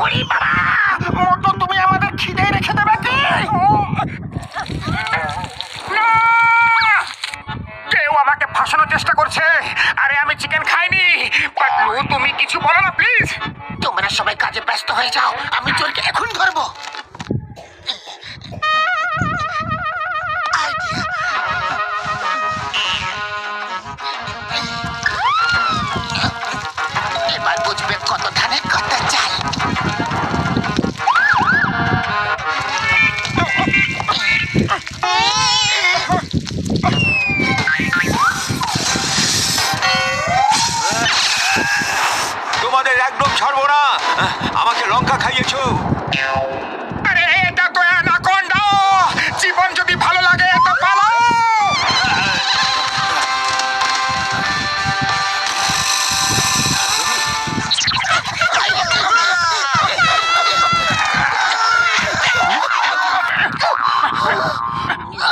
ওরে বাবা, মোটো তুমি আমাদের খিদে রেখে দেবে কি? কেউ আমাকে ফাঁসানোর চেষ্টা করছে। আরে আমি চিকেন খাইনি। পাতলু, তুমি কিছু বলো না প্লিজ। তোমরা সবাই কাজে ব্যস্ত হয়ে যাও, আমি চোরকে এখন ধরবো। এবার বুঝবে কত ধানে কত চাল। তোমাদের একদম ছাড়বো না। আমাকে লঙ্কা খাইয়েছো। আরে এটা তো অ্যানাকোন্ডা। জীবন যদি ভালো লাগে তো পালাও।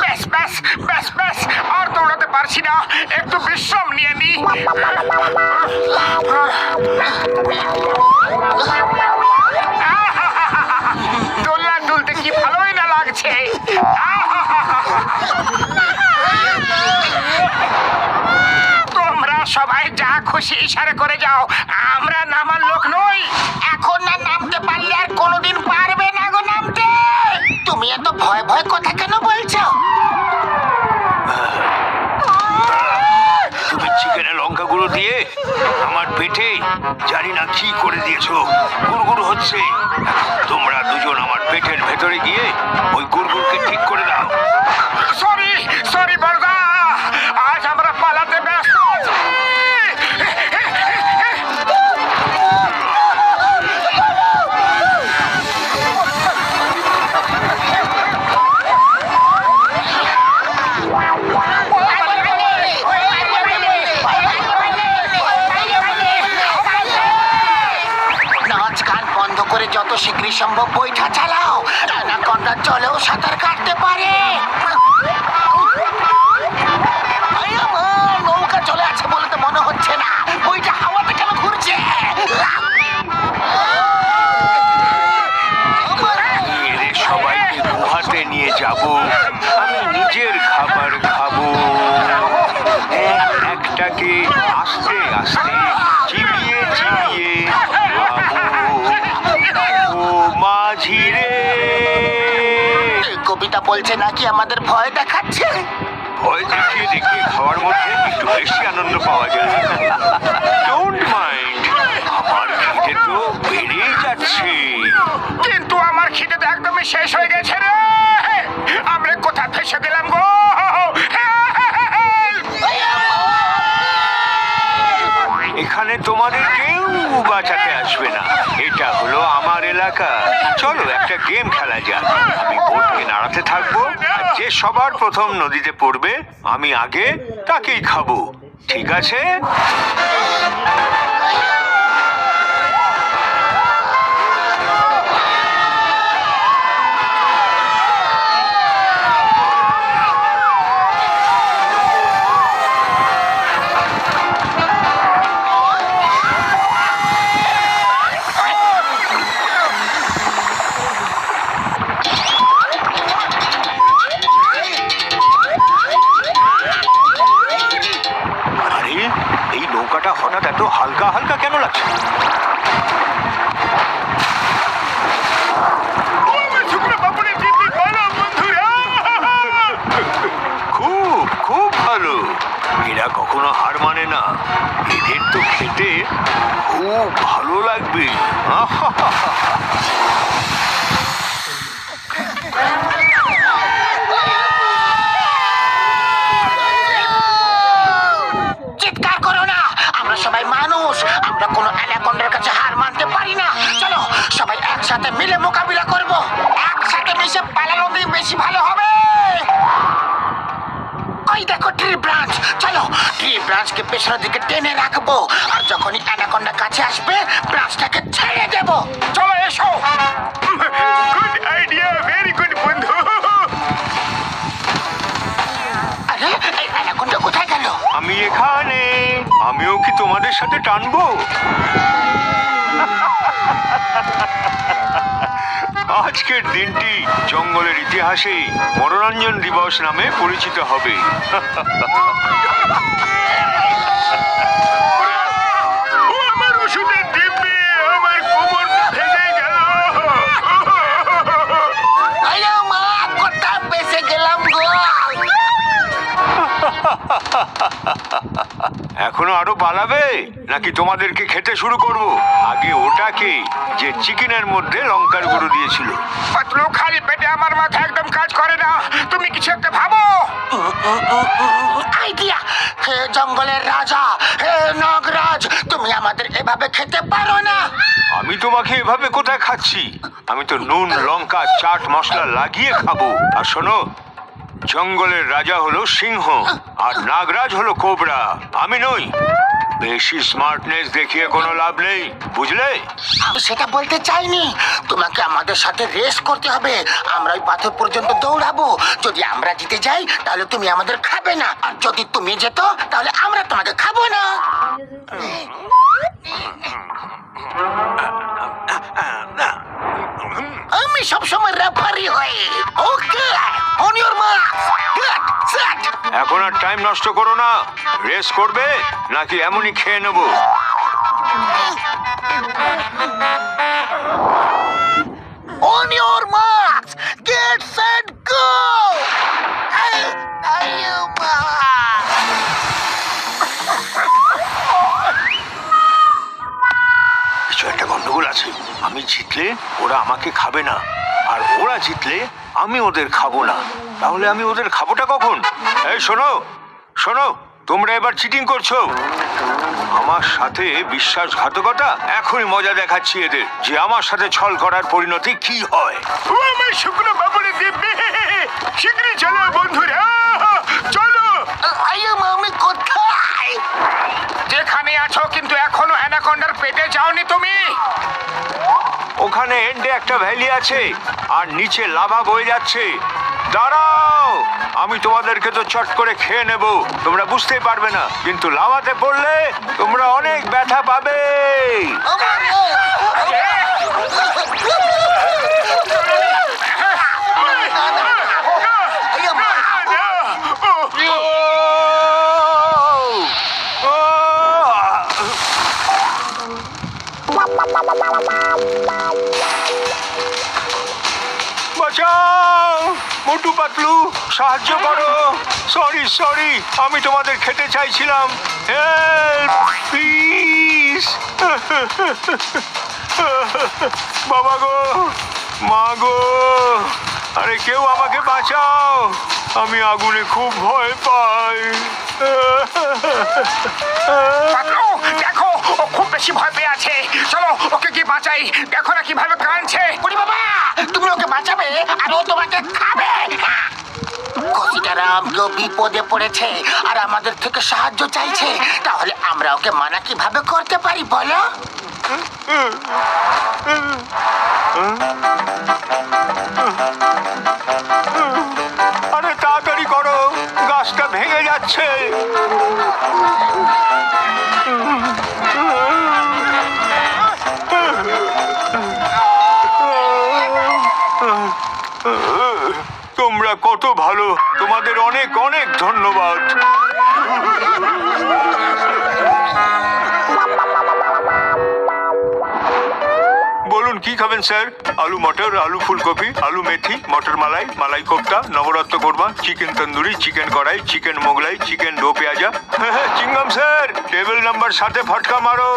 ব্যাস ব্যাস ব্যাস ব্যাস, আর দৌড়াতে পারছি না, একটু বিশ্রাম নিয়ে নি। দোলনা দুলতে কি ভালোই না লাগছে। তোমরা সবাই যা খুশি ইশারা করে যাও, আমরা নামার লোক নই। এখন না নামতে পারলে আর কোনোদিন পারবে না গো নামতে। তুমি এত ভয় ভয় কথা কেন বলছো? তুমি চিকেনের লঙ্কাগুলো দিয়ে আমার পেটে জানি না কি করে দিয়েছো। গুড়গুড় হচ্ছে। তোমরা দুজন আমার পেটের ভেতরে গিয়ে ওই গুড়গুড়কে ঠিক করে দাও। সরি সরি বর্দা, আজ আমরা পালাতে ব্যস্ত আছি। নাচ গান বন্ধ করে যত শীঘ্রই সম্ভব বইটা চালাও। অ্যানাকোন্ডা চলেও সাঁতার কাটতে পারে। নৌকা চলে আছে বলে তো মনে হচ্ছে না। বইটা হাওয়াতে কেন ঘুরছে? এদের সবাইকে গুহাতে নিয়ে যাব। আমি নিজের খাবার খাবো। একটাকে আস্তে আস্তে চিবিয়ে চিবিয়ে খাবো। ও মাঝি রে। কবিতা বলছে নাকি আমাদের ভয় দেখাচ্ছে? ভয় দেখিয়ে দেখিয়ে খাওয়ার মধ্যে একটু বেশি আনন্দ পাওয়া যায়। ডোন্ট মাইন্ড, আমার খিদে তো বেড়েই যাচ্ছে। কিন্তু আমার খিদে তো একদমই শেষ হয়ে গেছে রে। আমরা কোথায় ফেসে গেলাম গো? এখানে তোমাদের কেউ বাঁচাতে আসবে না। এটা হলো আমার এলাকা। চলো একটা গেম খেলা যাক। আমি বোটকে নাড়াতে থাকবো, আর যে সবার প্রথম নদীতে পড়বে আমি আগে তাকেই খাবো। ঠিক আছে? আরে এই নৌকাটা হঠাৎ এত হালকা হালকা কেন লাগছে? খুব খুব ভালো। এরা কখনো হার মানে না। এদের তো খেতে খুব ভালো লাগবে। চিৎকার করো না, আমরা সবাই মানুষ। আমরা কোনো অ্যানাকোন্ডার কাছে হার মানতে পারি না। চলো সবাই একসাথে মিলে মোকাবিলা করব। একসাথে মিশে পালানোতেই বেশি ভালো হবে। ওই দেখো ট্রি ব্রাঞ্চ। চলো ট্রি ব্রাঞ্চকে পেছনের দিকে টেনে রাখবো, আর যখনই অ্যানাকোন্ডা কাছে আসবে ব্রাঞ্চটাকে ছেড়ে দেব। চলো এসো। গুড আইডিয়া, ভেরি গুড বন্ধু। আরে এই অ্যানাকোন্ডা কোথায় গেল? আমি এখানে। আমিও কি তোমাদের সাথে টানবো? আজকের দিনটি জঙ্গলের ইতিহাসে মনোরঞ্জন দিবস নামে পরিচিত হবে। আমার ওষুধের ডিব্বি, আমার কোমর ভেঙে গেল। আরে মা, কোথা বেঁচে গেলাম গো। এখনো আরো পালাবে নাকি তোমাদেরকে খেতে শুরু করব? আগে ওটাকে যে চিকেনের মধ্যে লঙ্কার গুঁড়ো দিয়েছিল। পাতলু, খালি পেটে আমার মাথা একদম কাজ করে না। তুমি কিছু একটা ভাবো। আইডিয়া! হে জঙ্গলের রাজা, হে নাগরাজ, তুমি আমাদের এভাবে খেতে পারো না। আমি তোমাকে এভাবে কোথায় খাচ্ছি? আমি তো নুন লঙ্কা চাট মশলা লাগিয়ে খাবো। আর শোনো, জঙ্গলের রাজা হলো সিংহ আর নাগরাজ হলো কোবরা, আমি নই। বেশি স্মার্টনেস দেখিয়ে কোনো লাভ নেই, বুঝলে? আমি সেটা বলতে চাইনি। তোমাকে আমাদের সাথে রেস করতে হবে। আমরা ওই পাথর পর্যন্ত দৌড়াবো। যদি আমরা জিতে যাই তাহলে তুমি আমাদের খাবে না, আর যদি তুমি যেত তাহলে আমরা তোমাকে খাবো না। আমি সবসময় রেফারি হই। Okay, on your mark, get set. এখন আর টাইম নষ্ট করো না। রেস করবে নাকি এমনই খেয়ে নেবো? On your marks, get set, go! কিছু একটা গন্ডগোল আছে। আমি জিতলে ওরা আমাকে খাবে না, আর ওরা জিতলে আমি ওদের খাবো না। তাহলে আমি ওদের খাবোটা কখন? এই শোনো শোনো, তোমরা এবার চিটিং করছো আমার সাথে। বিশ্বাসঘাতকতা! এখনই মজা দেখাচ্ছি এদের যে আমার সাথে ছল করার পরিণতি কি হয়। ও আমার শুকনো বাবুলের দিব্যি, শীঘ্রই চলো বন্ধুরা, চলো। আমি কোথায়? যেখানে আছো, কিন্তু এখনো অ্যানাকন্ডার পেটে যাওনি তুমি। ওখানে এন্ডে একটা ভ্যালি আছে আর নিচে লাভা বয়ে যাচ্ছে। দাঁড়াও, আমি তোমাদেরকে তো চট করে খেয়ে নেব, তোমরা বুঝতেই পারবে না, কিন্তু লাভাতে পড়লে তোমরা অনেক ব্যথা পাবে। বাঁচাও, মোটু পাতলু, সাহায্য করো। সরি সরি, আমি তোমাদের খেতে চাইছিলাম। Help please. বাবা গো, মা গো, আরে কেউ আমাকে বাঁচাও, আমি আগুনে খুব ভয় পাই। পাতলু, দেখো, ও খুব বেশি ভয় পেয়ে আছে। চলো ওকে কি বাঁচাই। দেখো না কিভাবে কাঁদছে। ওরে বাবা, তুমি ওকে বাঁচাবে আর ও তোমাকে খাবে। কসিটারাম কেউ বিপদে পড়েছে আর আমাদের থেকে সাহায্য চাইছে। তাহলে আমরা ওকে মানা কিভাবে করতে পারি বলো? আরে তাড়াতাড়ি করো, গাছটা ভেঙে যাচ্ছে। তোমরা কত ভালো, তোমাদের অনেক অনেক ধন্যবাদ। বলুন কি খাবেন স্যার? আলু মটর, আলু ফুলকপি, aloo methi, matar malai, malai kofta, navratan korma, chicken tandoori, chicken kadai, chicken Mughlai, chicken do pyaza. চিংগাম স্যার, টেবিল নাম্বার 7-এ ফটকা মারো।